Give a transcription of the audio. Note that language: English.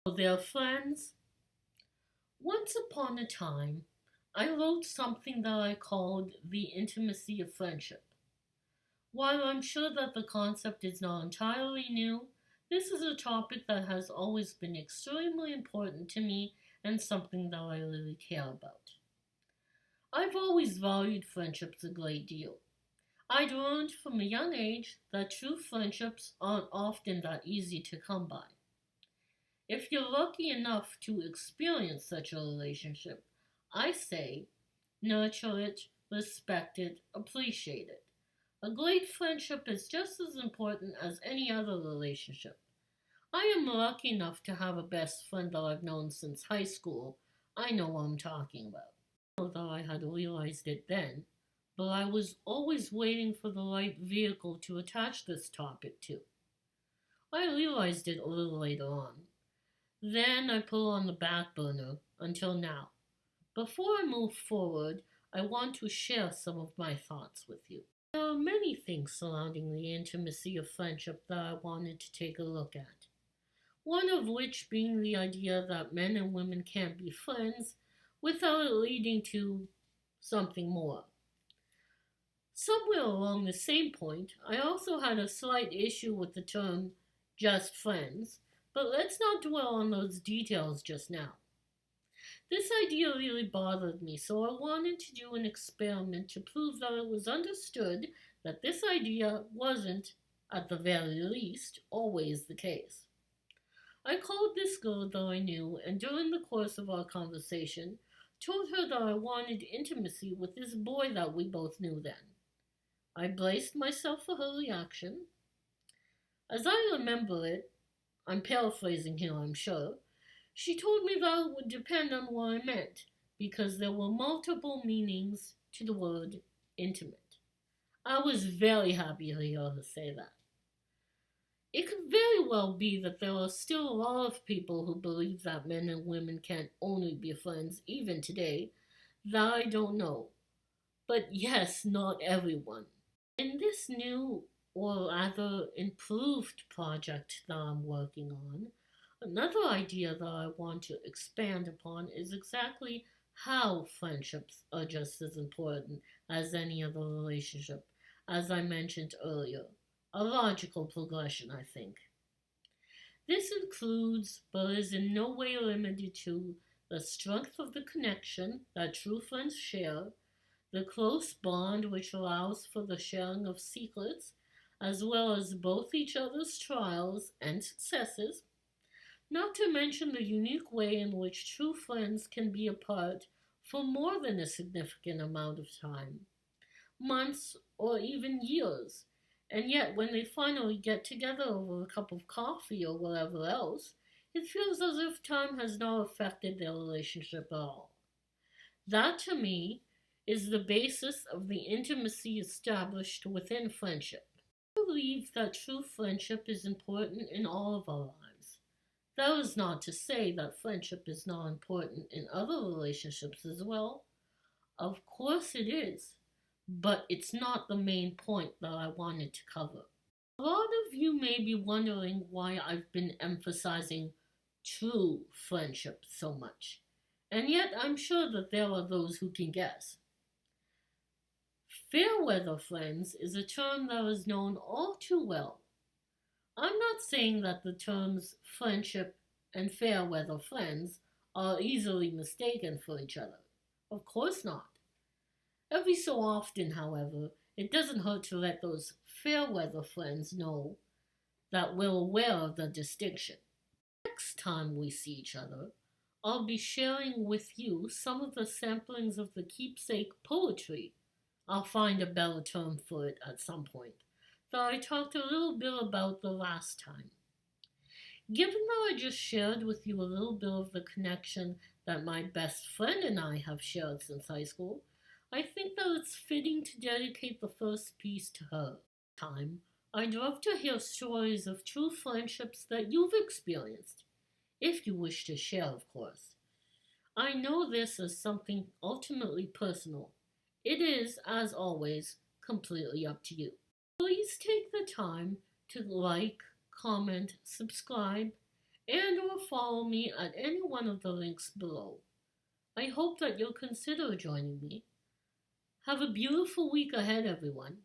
Their friends. Once upon a time, I wrote something that I called the intimacy of friendship. While I'm sure that the concept is not entirely new, this is a topic that has always been extremely important to me and something that I really care about. I've always valued friendships a great deal. I'd learned from a young age that true friendships aren't often that easy to come by. If you're lucky enough to experience such a relationship, I say nurture it, respect it, appreciate it. A great friendship is just as important as any other relationship. I am lucky enough to have a best friend that I've known since high school. I know what I'm talking about. I know that I had realized it then, but I was always waiting for the right vehicle to attach this topic to. I realized it a little later on. Then I put it on the back burner until now. Before I move forward, I want to share some of my thoughts with you. There are many things surrounding the intimacy of friendship that I wanted to take a look at. One of which being the idea that men and women can't be friends without it leading to something more. Somewhere along the same point, I also had a slight issue with the term just friends, but let's not dwell on those details just now. This idea really bothered me, so I wanted to do an experiment to prove that it was understood that this idea wasn't, at the very least, always the case. I called this girl that I knew, and during the course of our conversation, told her that I wanted intimacy with this boy that we both knew then. I braced myself for her reaction. As I remember it, I'm paraphrasing here, I'm sure, she told me that it would depend on what I meant, because there were multiple meanings to the word intimate. I was very happy to hear her say that. It could very well be that there are still a lot of people who believe that men and women can only be friends, even today, that I don't know. But yes, not everyone. In this new, or rather improved project that I'm working on, another idea that I want to expand upon is exactly how friendships are just as important as any other relationship, as I mentioned earlier. A logical progression, I think. This includes, but is in no way limited to, the strength of the connection that true friends share, the close bond which allows for the sharing of secrets, as well as both each other's trials and successes, not to mention the unique way in which true friends can be apart for more than a significant amount of time, months or even years, and yet when they finally get together over a cup of coffee or whatever else, it feels as if time has not affected their relationship at all. That, to me, is the basis of the intimacy established within friendship. I believe that true friendship is important in all of our lives. That is not to say that friendship is not important in other relationships as well. Of course it is, but it's not the main point that I wanted to cover. A lot of you may be wondering why I've been emphasizing true friendship so much, and yet I'm sure that there are those who can guess. Fair weather friends is a term that is known all too well. I'm not saying that the terms friendship and fair weather friends are easily mistaken for each other. Of course not. Every so often, however, it doesn't hurt to let those fair weather friends know that we're aware of the distinction. Next time we see each other, I'll be sharing with you some of the samplings of the keepsake poetry. I'll find a better term for it at some point, that I talked a little bit about the last time. Given that I just shared with you a little bit of the connection that my best friend and I have shared since high school, I think that it's fitting to dedicate the first piece to her. Time, I'd love to hear stories of true friendships that you've experienced, if you wish to share, of course. I know this is something ultimately personal. It is, as always, completely up to you. Please take the time to like, comment, subscribe, and or follow me at any one of the links below. I hope that you'll consider joining me. Have a beautiful week ahead, everyone.